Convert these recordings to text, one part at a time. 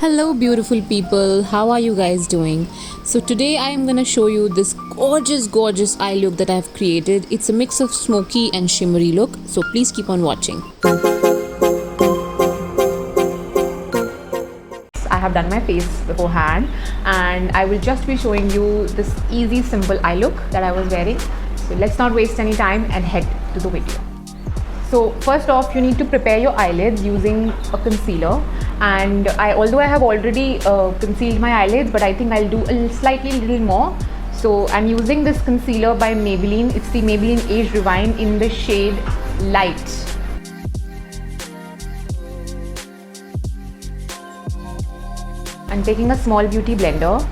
Hello, beautiful people. How are you guys doing? So, today I am gonna show you this gorgeous eye look that I have created. It's a mix of smoky and shimmery look. So, please keep on watching. I have done my face beforehand and I will just be showing you this easy, simple eye look that I was wearing. So, let's not waste any time and head to the video. So first off, you need to prepare your eyelids using a concealer, and although I have already concealed my eyelids, but I think I'll do a slightly little more. So I'm using this concealer by Maybelline. It's the Maybelline Age Rewind in the shade Light. I'm taking a small beauty blender.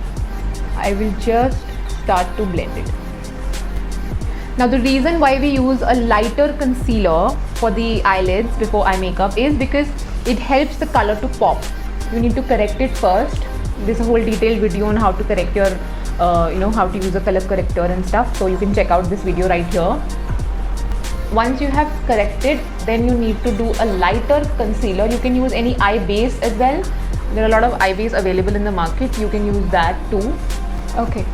I will just start to blend it. Now the reason why we use a lighter concealer for the eyelids before eye makeup is because it helps the color to pop. You need to correct it first. There's a whole detailed video on how to correct your, how to use a color corrector and stuff. So you can check out this video right here. Once you have corrected, then you need to do a lighter concealer. You can use any eye base as well. There are a lot of eye base available in the market. You can use that too. Okay.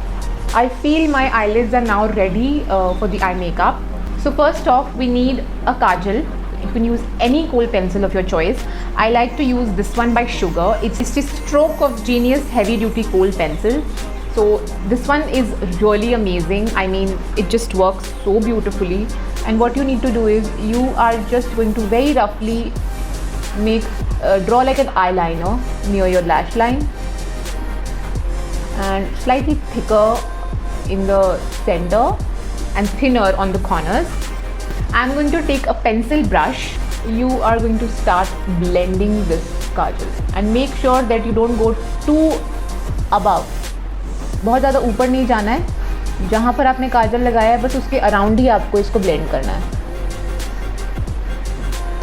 I feel my eyelids are now ready for the eye makeup. So first off, we need a kajal. You can use any kohl pencil of your choice. I like to use this one by Sugar. It's a Stroke of Genius heavy duty kohl pencil. So this one is really amazing. I mean, it just works so beautifully. And what you need to do is you are just going to very roughly draw like an eyeliner near your lash line and slightly thicker in the center and thinner on the corners. I'm going to take a pencil brush. You are going to start blending this kajal and make sure that you don't go too above. बहुत ज़्यादा ऊपर नहीं जाना है. जहाँ पर आपने काजल लगाया है बस उसके अराउंड ही आपको इसको ब्लेंड करना है.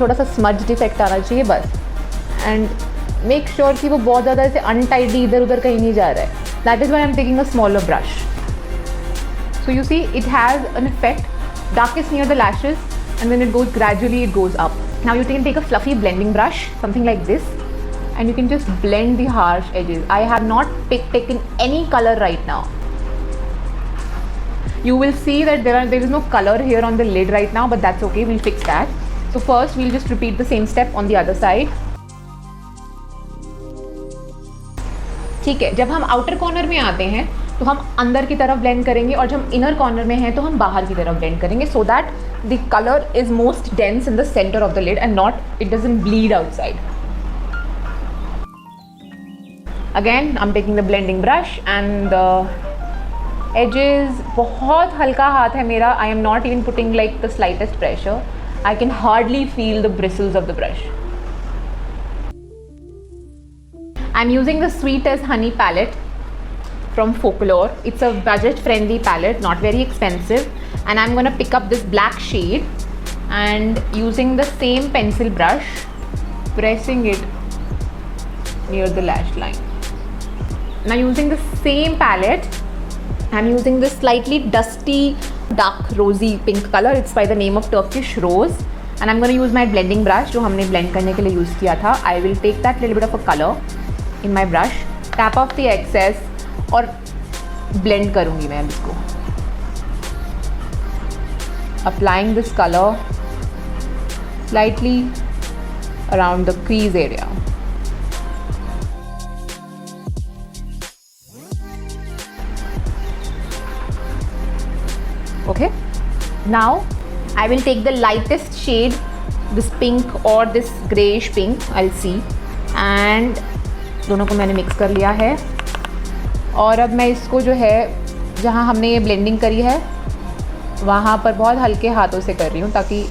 थोड़ा सा स्मज्ड इफेक्ट आना चाहिए बस. एंड मेक श्योर कि वो बहुत ज़्यादा ऐसे अनटाइडी इधर उधर कहीं नहीं जा रहा है. That is why I'm taking a smaller brush. So you see, it has an effect, darkest near the lashes, and then it goes gradually, it goes up. Now you can take a fluffy blending brush, something like this, and you can just blend the harsh edges. I have not taken any color right now. You will see that there is no color here on the lid right now, but that's okay, we'll fix that. So first we'll just repeat the same step on the other side. ठीक है, जब हम outer corner में आते हैं तो हम अंदर की तरफ ब्लेंड करेंगे और जब हम इनर कॉर्नर में हैं तो हम बाहर की तरफ ब्लेंड करेंगे so that the color is most dense in the center of the lid and it doesn't bleed outside. Again, I'm taking the blending brush and the edges. बहुत हल्का हाथ है मेरा. I am not even putting like the slightest pressure. I can hardly feel the bristles of the brush. I'm using the Sweet as Honey palette from Folklore. It's a budget friendly palette, not very expensive, and I'm going to pick up this black shade and using the same pencil brush, pressing it near the lash line. Now using the same palette, I'm using this slightly dusty dark rosy pink color. It's by the name of Turkish Rose, and I'm going to use my blending brush जो हमने blend करने के लिए use किया था. I will take that little bit of a color in my brush, tap off the excess और blend करूँगी मैं इसको. Applying this color slightly around the crease area. Okay. Now I will take the lightest shade, this pink or this grayish pink. I'll see, and दोनों को मैंने mix कर लिया है और अब मैं इसको जो है जहाँ हमने ये ब्लेंडिंग करी है वहाँ पर बहुत हल्के हाथों से कर रही हूँ ताकि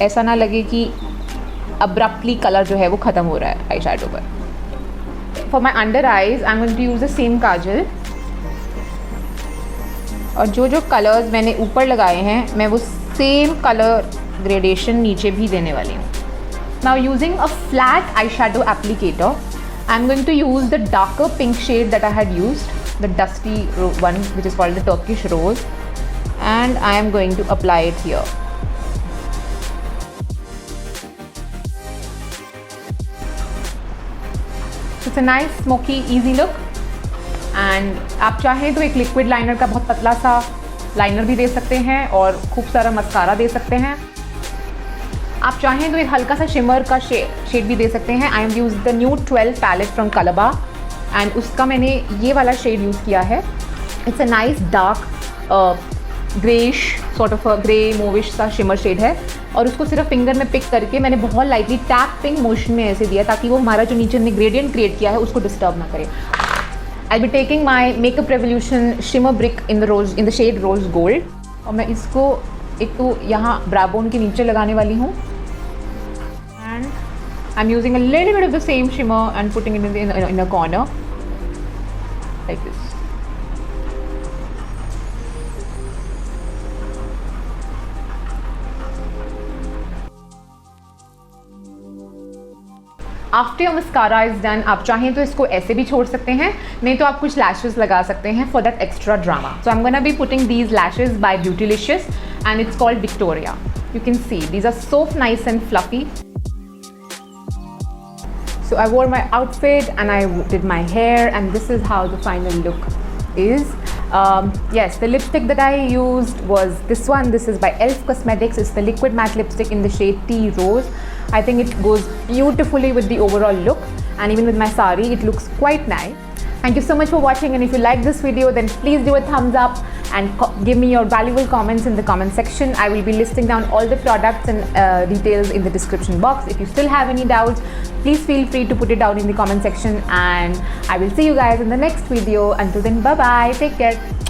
ऐसा ना लगे कि अब्रप्टली कलर जो है वो ख़त्म हो रहा है आई शैडो पर. For my under eyes I am going to use the same kajal और जो कलर्स मैंने ऊपर लगाए हैं मैं वो सेम कलर ग्रेडेशन नीचे भी देने वाली हूँ. Now using a flat eye shadow applicator, I'm going to use the darker pink shade that I had used, the dusty one which is called the Turkish Rose, and I am going to apply it here. It's a nice smoky easy look. And आप चाहें तो एक liquid liner का बहुत पतला सा liner भी दे सकते हैं और खूब सारा मस्कारा दे सकते हैं। आप चाहें तो एक हल्का सा शिमर का शेड भी दे सकते हैं। I am use the nude 12 palette from कलबा एंड उसका मैंने ये वाला शेड यूज़ किया है। It's a nice dark greyish sort of grey mauvish सा शिमर शेड है और उसको सिर्फ फिंगर में पिक करके मैंने बहुत लाइटली टैपिंग मोशन में ऐसे दिया ताकि वो हमारा जो नीचे ने ग्रेडियंट क्रिएट किया है उसको डिस्टर्ब ना करे। I be taking my Makeup Revolution shimmer brick in the shade rose gold और मैं इसको एक तो यहाँ ब्राबोन के नीचे लगाने वाली हूँ and I am using a little bit of the same shimmer and putting it in a corner like this. After your mascara is done, आप चाहें तो इसको ऐसे भी छोड़ सकते हैं, नहीं तो आप कुछ लैशेस लगा सकते हैं for that extra drama. So I am gonna be putting these lashes by Beautilicious and it's called Victoria. You can see these are so nice and fluffy. So I wore my outfit and I did my hair and this is how the final look is. Yes, the lipstick that I used was this one. This is by Elf Cosmetics. It's the liquid matte lipstick in the shade Tea Rose. I think it goes beautifully with the overall look and even with my sari it looks quite nice. Thank you so much for watching, and if you like this video then please do a thumbs up and give me your valuable comments in the comment section. I will be listing down all the products and details in the description box. If you still have any doubts, please feel free to put it down in the comment section and I will see you guys in the next video. Until then, bye bye, take care.